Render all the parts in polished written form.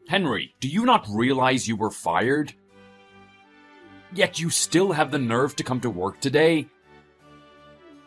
Henry, do you not realize you were fired? Yet you still have the nerve to come to work today?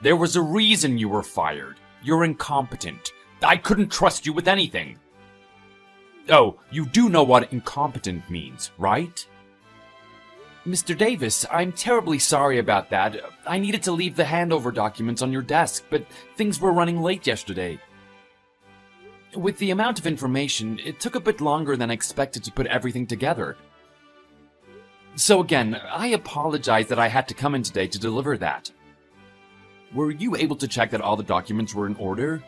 There was a reason you were fired. You're incompetent. I couldn't trust you with anything. Oh, you do know what incompetent means, right? Mr. Davis, I'm terribly sorry about that. I needed to leave the handover documents on your desk, but things were running late yesterday. With the amount of information, it took a bit longer than I expected to put everything together. So again, I apologize that I had to come in today to deliver that. Were you able to check that all the documents were in order?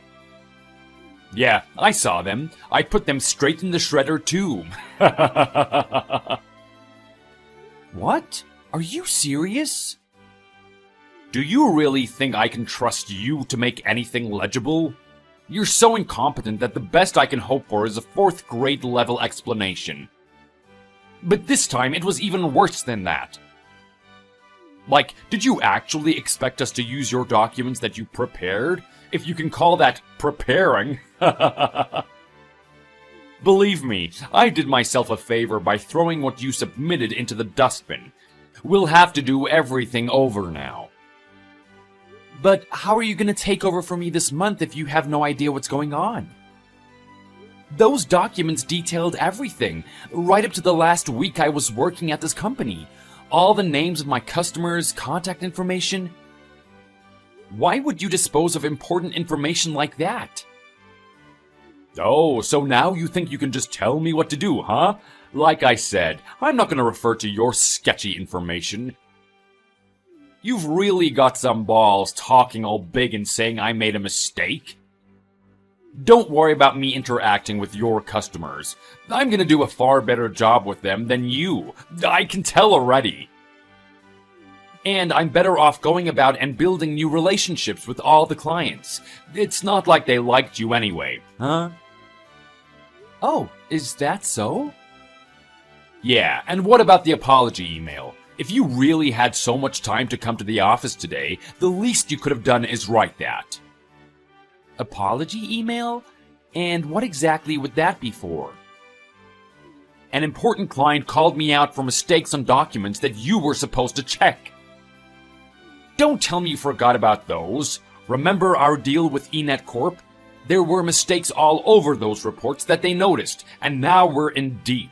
Yeah, I saw them. I put them straight in the shredder too. What? Are you serious? Do you really think I can trust you to make anything legible? You're so incompetent that the best I can hope for is a 4th grade level explanation. But this time it was even worse than that. Like, did you actually expect us to use your documents that you prepared? If you can call that preparing. Believe me, I did myself a favor by throwing what you submitted into the dustbin. We'll have to do everything over now. But how are you going to take over for me this month if you have no idea what's going on? Those documents detailed everything, right up to the last week I was working at this company. All the names of my customers, contact information. Why would you dispose of important information like that? Oh, so now you think you can just tell me what to do, huh? Like I said, I'm not going to refer to your sketchy information. You've really got some balls talking all big and saying I made a mistake. Don't worry about me interacting with your customers. I'm going to do a far better job with them than you. I can tell already. And I'm better off going about and building new relationships with all the clients. It's not like they liked you anyway, huh? Oh, is that so? Yeah, and what about the apology email? If you really had so much time to come to the office today, the least you could have done is write that. Apology email? And what exactly would that be for? An important client called me out for mistakes on documents that you were supposed to check. Don't tell me you forgot about those. Remember our deal with eNet Corp? There were mistakes all over those reports that they noticed, and now we're in deep.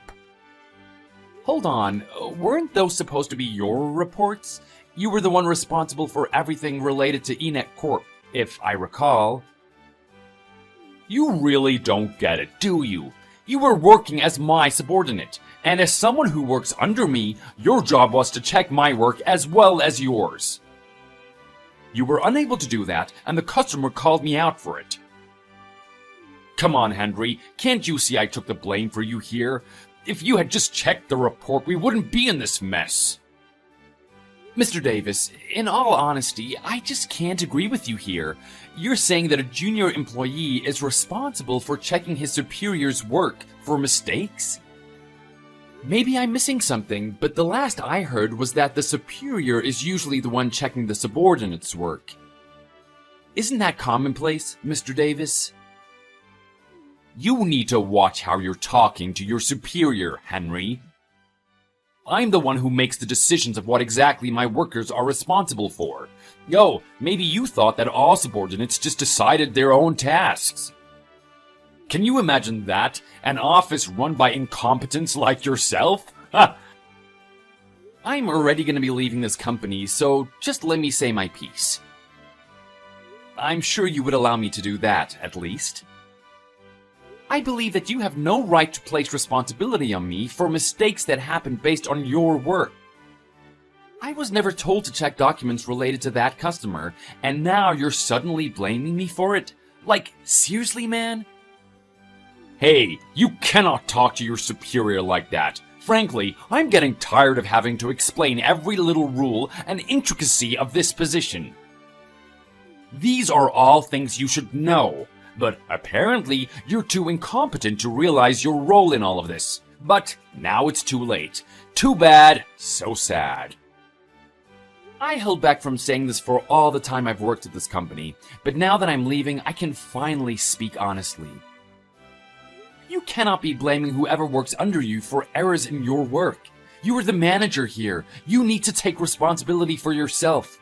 Hold on, weren't those supposed to be your reports? You were the one responsible for everything related to eNet Corp, if I recall. You really don't get it, do you? You were working as my subordinate, and as someone who works under me, your job was to check my work as well as yours. You were unable to do that, and the customer called me out for it. Come on, Henry, can't you see I took the blame for you here? If you had just checked the report, we wouldn't be in this mess. Mr. Davis, in all honesty, I just can't agree with you here. You're saying that a junior employee is responsible for checking his superior's work for mistakes? Maybe I'm missing something, but the last I heard was that the superior is usually the one checking the subordinate's work. Isn't that commonplace, Mr. Davis? You need to watch how you're talking to your superior, Henry. I'm the one who makes the decisions of what exactly my workers are responsible for. Yo, maybe you thought that all subordinates just decided their own tasks. Can you imagine that? An office run by incompetents like yourself? Ha! I'm already going to be leaving this company, so just let me say my piece. I'm sure you would allow me to do that, at least. I believe that you have no right to place responsibility on me for mistakes that happened based on your work. I was never told to check documents related to that customer, and now you're suddenly blaming me for it? Like, seriously, man? Hey, you cannot talk to your superior like that. Frankly, I'm getting tired of having to explain every little rule and intricacy of this position. These are all things you should know, but apparently you're too incompetent to realize your role in all of this. But now it's too late. Too bad, so sad. I held back from saying this for all the time I've worked at this company, but now that I'm leaving, I can finally speak honestly. You cannot be blaming whoever works under you for errors in your work. You are the manager here. You need to take responsibility for yourself.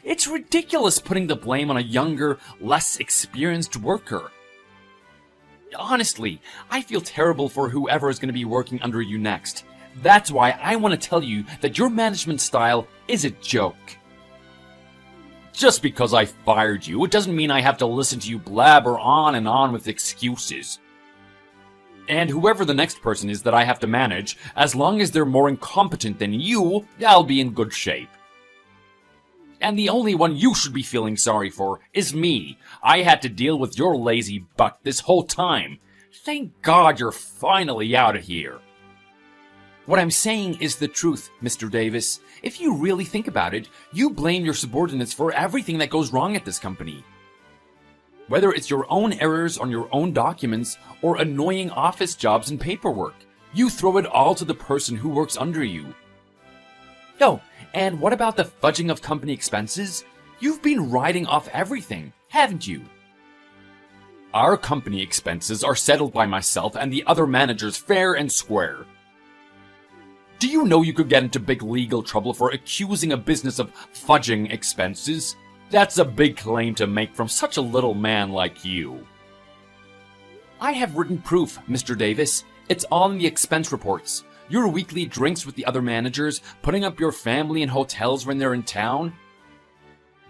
It's ridiculous putting the blame on a younger, less experienced worker. Honestly, I feel terrible for whoever is going to be working under you next. That's why I want to tell you that your management style is a joke. Just because I fired you, it doesn't mean I have to listen to you blabber on and on with excuses. And whoever the next person is that I have to manage, as long as they're more incompetent than you, I'll be in good shape. And the only one you should be feeling sorry for is me. I had to deal with your lazy butt this whole time. Thank God you're finally out of here. What I'm saying is the truth, Mr. Davis. If you really think about it, you blame your subordinates for everything that goes wrong at this company. Whether it's your own errors on your own documents or annoying office jobs and paperwork, you throw it all to the person who works under you. Oh, and what about the fudging of company expenses? You've been writing off everything, haven't you? Our company expenses are settled by myself and the other managers fair and square. Do you know you could get into big legal trouble for accusing a business of fudging expenses? That's a big claim to make from such a little man like you. I have written proof, Mr. Davis. It's all in the expense reports. Your weekly drinks with the other managers, putting up your family in hotels when they're in town,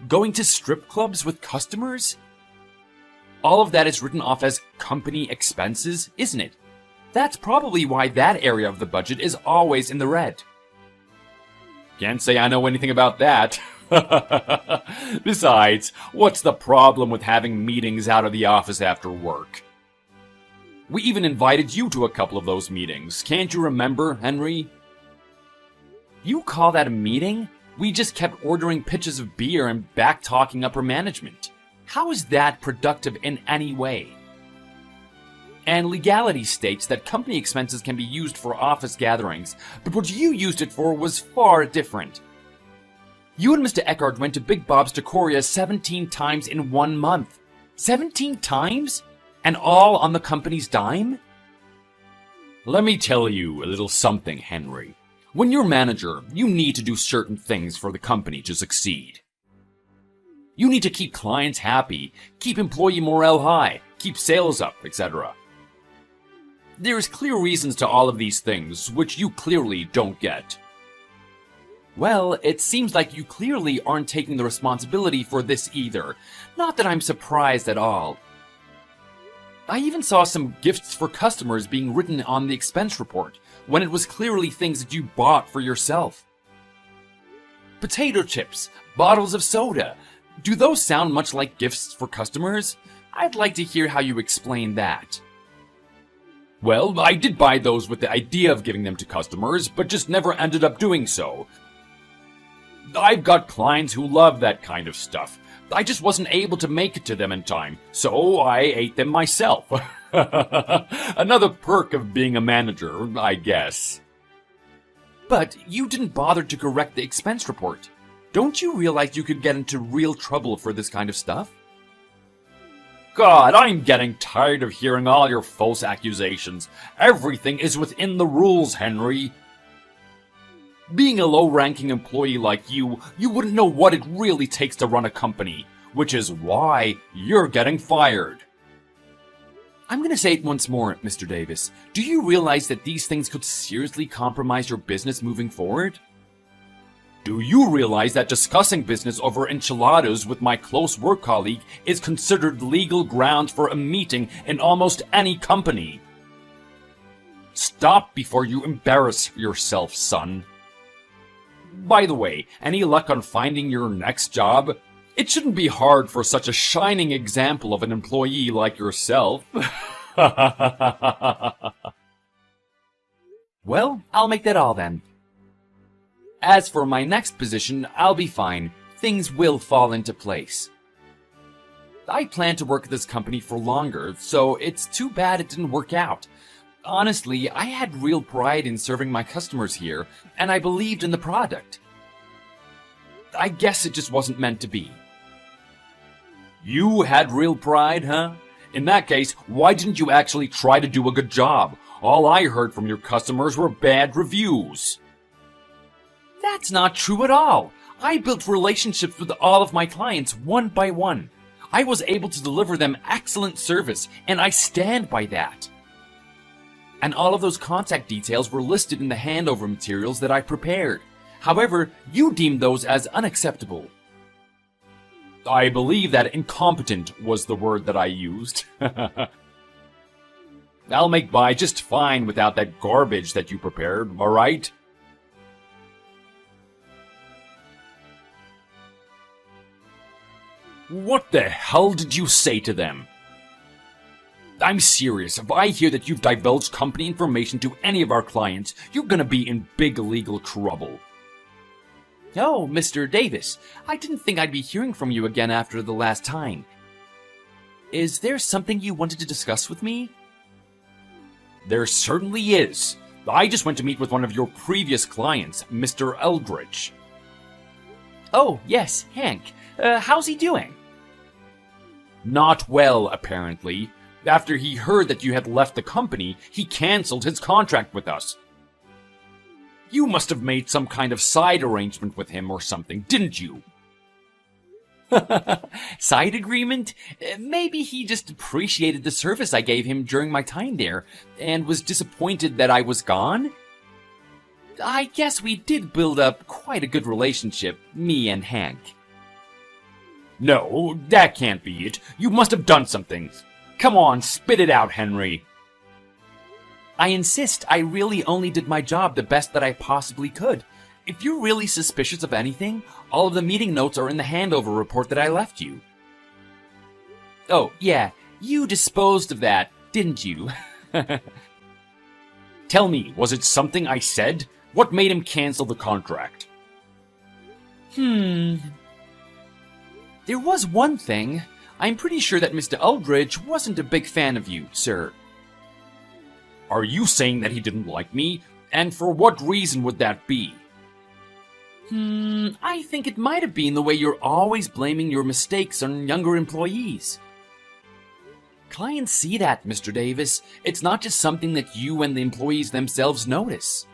going to strip clubs with customers. All of that is written off as company expenses, isn't it? That's probably why that area of the budget is always in the red. Can't say I know anything about that. Besides, what's the problem with having meetings out of the office after work? We even invited you to a couple of those meetings. Can't you remember, Henry? You call that a meeting? We just kept ordering pitchers of beer and back-talking upper management. How is that productive in any way? And legality states that company expenses can be used for office gatherings, but what you used it for was far different. You and Mr. Eckhart went to Big Bob's Decoria 17 times in 1 month. 17 times? And all on the company's dime? Let me tell you a little something, Henry. When you're manager, you need to do certain things for the company to succeed. You need to keep clients happy, keep employee morale high, keep sales up, etc. There's clear reasons to all of these things, which you clearly don't get. Well, it seems like you clearly aren't taking the responsibility for this either. Not that I'm surprised at all. I even saw some gifts for customers being written on the expense report, when it was clearly things that you bought for yourself. Potato chips, bottles of soda. Do those sound much like gifts for customers? I'd like to hear how you explain that. Well, I did buy those with the idea of giving them to customers, but just never ended up doing so. I've got clients who love that kind of stuff. I just wasn't able to make it to them in time, so I ate them myself. Another perk of being a manager, I guess. But you didn't bother to correct the expense report. Don't you realize you could get into real trouble for this kind of stuff? God, I'm getting tired of hearing all your false accusations. Everything is within the rules, Henry. Being a low-ranking employee like you wouldn't know what it really takes to run a company, which is why you're getting fired. I'm gonna say it once more, Mr. Davis. Do you realize that these things could seriously compromise your business moving forward? Do you realize that discussing business over enchiladas with my close work colleague is considered legal grounds for a meeting in almost any company? Stop before you embarrass yourself, son. By the way, any luck on finding your next job? It shouldn't be hard for such a shining example of an employee like yourself. Well, I'll make that all then. As for my next position, I'll be fine. Things will fall into place. I plan to work at this company for longer, so it's too bad it didn't work out. Honestly, I had real pride in serving my customers here, and I believed in the product. I guess it just wasn't meant to be. You had real pride, huh? In that case, why didn't you actually try to do a good job? All I heard from your customers were bad reviews. That's not true at all. I built relationships with all of my clients one by one. I was able to deliver them excellent service, and I stand by that. And all of those contact details were listed in the handover materials that I prepared. However, you deemed those as unacceptable. I believe that incompetent was the word that I used. I'll make by just fine without that garbage that you prepared, alright? What the hell did you say to them? I'm serious. If I hear that you've divulged company information to any of our clients, you're gonna be in big legal trouble. Oh, Mr. Davis, I didn't think I'd be hearing from you again after the last time. Is there something you wanted to discuss with me? There certainly is. I just went to meet with one of your previous clients, Mr. Eldridge. Oh, yes, Hank. How's he doing? Not well, apparently. After he heard that you had left the company, he cancelled his contract with us. You must have made some kind of side arrangement with him or something, didn't you? Side agreement? Maybe he just appreciated the service I gave him during my time there, and was disappointed that I was gone? I guess we did build up quite a good relationship, me and Hank. No, that can't be it. You must have done something. Come on, spit it out, Henry. I insist. I really only did my job the best that I possibly could. If you're really suspicious of anything, all of the meeting notes are in the handover report that I left you. Oh, yeah, you disposed of that, didn't you? Tell me, was it something I said? What made him cancel the contract? There was one thing. I'm pretty sure that Mr. Eldridge wasn't a big fan of you, sir. Are you saying that he didn't like me? And for what reason would that be? I think it might have been the way you're always blaming your mistakes on younger employees. Clients see that, Mr. Davis. It's not just something that you and the employees themselves notice.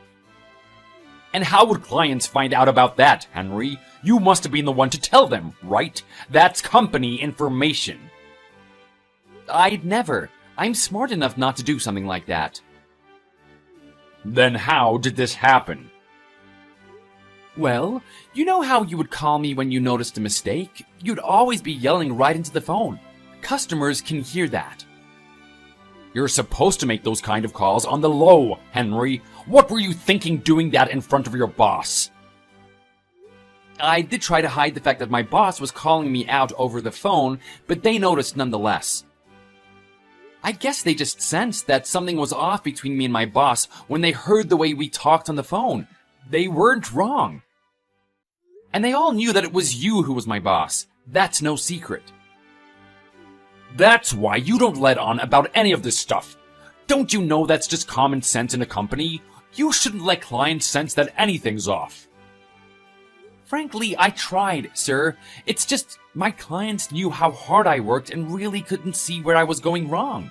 And how would clients find out about that, Henry? You must have been the one to tell them, right? That's company information. I'd never. I'm smart enough not to do something like that. Then how did this happen? Well, you know how you would call me when you noticed a mistake? You'd always be yelling right into the phone. Customers can hear that. You're supposed to make those kind of calls on the low, Henry. What were you thinking doing that in front of your boss? I did try to hide the fact that my boss was calling me out over the phone, but they noticed nonetheless. I guess they just sensed that something was off between me and my boss when they heard the way we talked on the phone. They weren't wrong. And they all knew that it was you who was my boss. That's no secret. That's why you don't let on about any of this stuff. Don't you know that's just common sense in a company? You shouldn't let clients sense that anything's off. Frankly, I tried, sir. It's just my clients knew how hard I worked and really couldn't see where I was going wrong.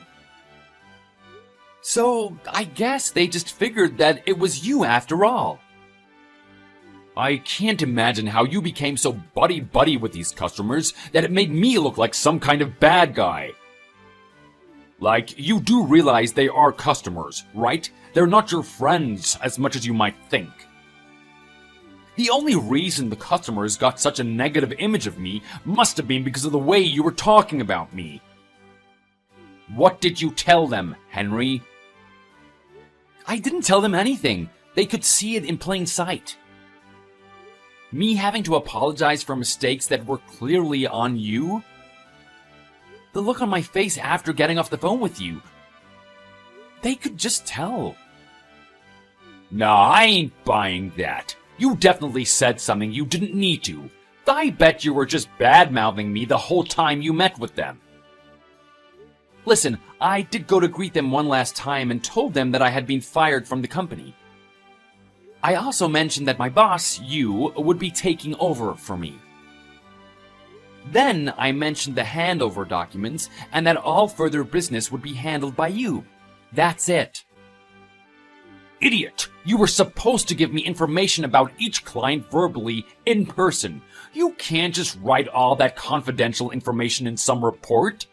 So, I guess they just figured that it was you after all. I can't imagine how you became so buddy-buddy with these customers that it made me look like some kind of bad guy. Like, you do realize they are customers, right? They're not your friends as much as you might think. The only reason the customers got such a negative image of me must have been because of the way you were talking about me. What did you tell them, Henry? I didn't tell them anything. They could see it in plain sight. Me having to apologize for mistakes that were clearly on you? The look on my face after getting off the phone with you. They could just tell. Nah, I ain't buying that. You definitely said something you didn't need to. I bet you were just bad-mouthing me the whole time you met with them. Listen, I did go to greet them one last time and told them that I had been fired from the company. I also mentioned that my boss, you, would be taking over for me. Then I mentioned the handover documents and that all further business would be handled by you. That's it. Idiot! You were supposed to give me information about each client verbally, in person. You can't just write all that confidential information in some report.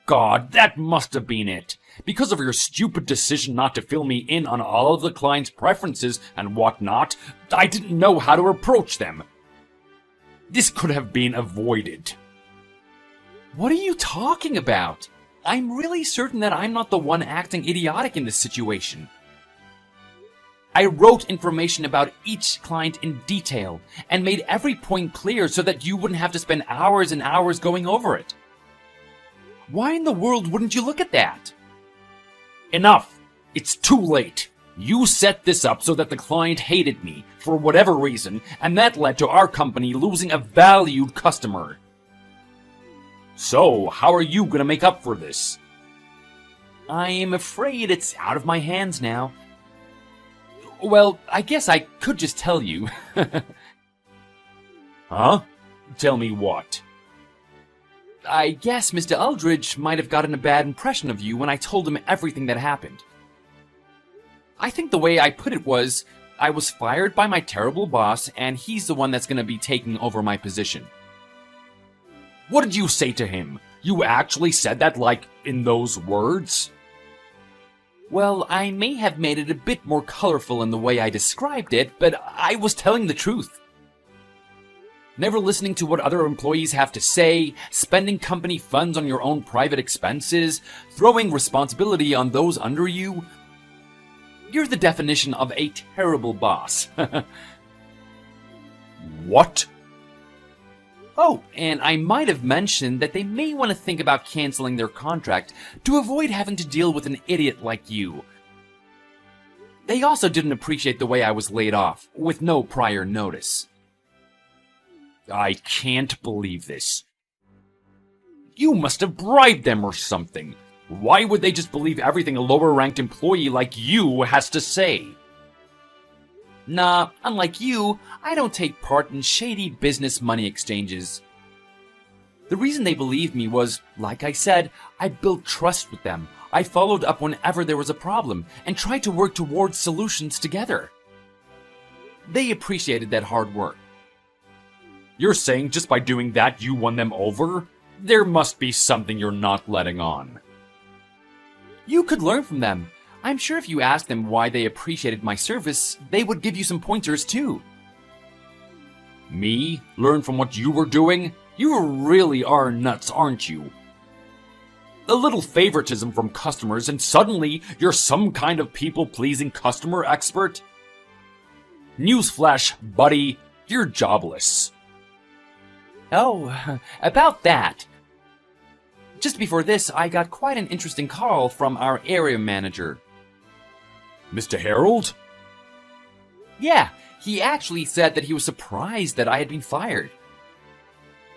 God, that must have been it. Because of your stupid decision not to fill me in on all of the client's preferences and whatnot, I didn't know how to approach them. This could have been avoided. What are you talking about? I'm really certain that I'm not the one acting idiotic in this situation. I wrote information about each client in detail and made every point clear so that you wouldn't have to spend hours and hours going over it. Why in the world wouldn't you look at that? Enough! It's too late. You set this up so that the client hated me, for whatever reason, and that led to our company losing a valued customer. So, how are you gonna make up for this? I am afraid it's out of my hands now. Well, I guess I could just tell you. Huh? Tell me what? I guess Mr. Aldridge might have gotten a bad impression of you when I told him everything that happened. I think the way I put it was, I was fired by my terrible boss, and he's the one that's gonna be taking over my position. What did you say to him? You actually said that, like, in those words? Well, I may have made it a bit more colorful in the way I described it, but I was telling the truth. Never listening to what other employees have to say, spending company funds on your own private expenses, throwing responsibility on those under you. You're the definition of a terrible boss. What? Oh, and I might have mentioned that they may want to think about canceling their contract to avoid having to deal with an idiot like you. They also didn't appreciate the way I was laid off, with no prior notice. I can't believe this. You must have bribed them or something. Why would they just believe everything a lower-ranked employee like you has to say? Nah, unlike you, I don't take part in shady business money exchanges. The reason they believed me was, like I said, I built trust with them. I followed up whenever there was a problem, and tried to work towards solutions together. They appreciated that hard work. You're saying just by doing that you won them over? There must be something you're not letting on. You could learn from them. I'm sure if you asked them why they appreciated my service, they would give you some pointers too. Me? Learn from what you were doing? You really are nuts, aren't you? A little favoritism from customers and suddenly you're some kind of people-pleasing customer expert? Newsflash, buddy, you're jobless. Oh, about that. Just before this, I got quite an interesting call from our area manager. Mr. Harold? Yeah, he actually said that he was surprised that I had been fired.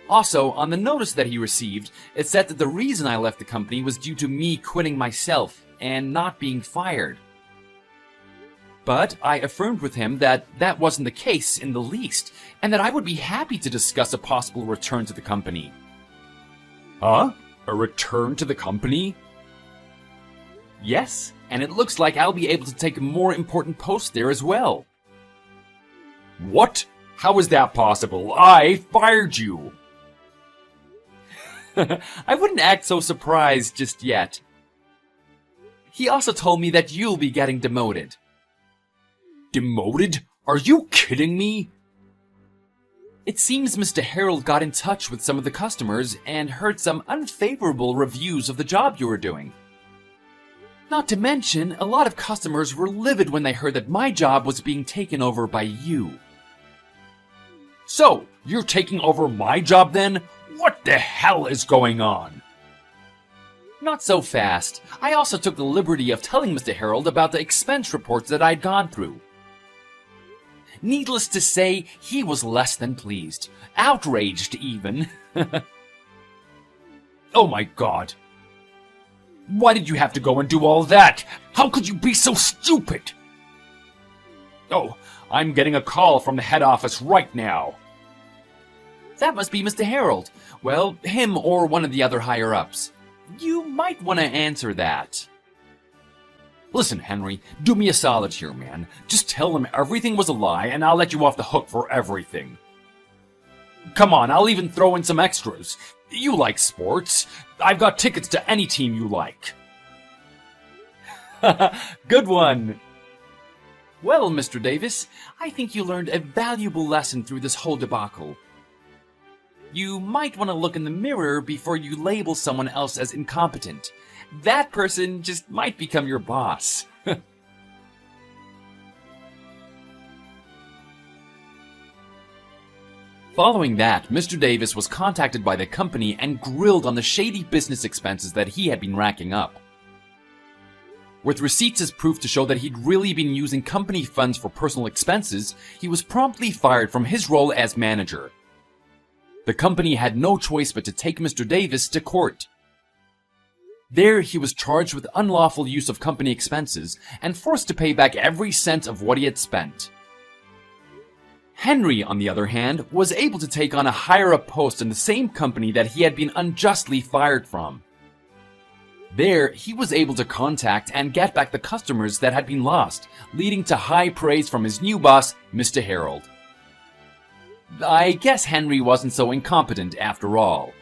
Also, on the notice that he received, it said that the reason I left the company was due to me quitting myself and not being fired. But I affirmed with him that that wasn't the case in the least, and that I would be happy to discuss a possible return to the company. Huh? A return to the company? Yes, and it looks like I'll be able to take a more important post there as well. What? How is that possible? I fired you! I wouldn't act so surprised just yet. He also told me that you'll be getting demoted. Demoted? Are you kidding me? It seems Mr. Harold got in touch with some of the customers and heard some unfavorable reviews of the job you were doing. Not to mention, a lot of customers were livid when they heard that my job was being taken over by you. So, you're taking over my job then? What the hell is going on? Not so fast. I also took the liberty of telling Mr. Harold about the expense reports that I'd gone through. Needless to say, he was less than pleased. Outraged, even. Oh my god. Why did you have to go and do all that? How could you be so stupid? Oh, I'm getting a call from the head office right now. That must be Mr. Harold. Well, him or one of the other higher-ups. You might want to answer that. Listen, Henry, do me a solid here, man. Just tell them everything was a lie, and I'll let you off the hook for everything. Come on, I'll even throw in some extras. You like sports. I've got tickets to any team you like. Good one. Well, Mr. Davis, I think you learned a valuable lesson through this whole debacle. You might want to look in the mirror before you label someone else as incompetent. That person just might become your boss. Following that, Mr. Davis was contacted by the company and grilled on the shady business expenses that he had been racking up. With receipts as proof to show that he'd really been using company funds for personal expenses, he was promptly fired from his role as manager. The company had no choice but to take Mr. Davis to court. There, he was charged with unlawful use of company expenses and forced to pay back every cent of what he had spent. Henry, on the other hand, was able to take on a higher-up post in the same company that he had been unjustly fired from. There, he was able to contact and get back the customers that had been lost, leading to high praise from his new boss, Mr. Harold. I guess Henry wasn't so incompetent after all.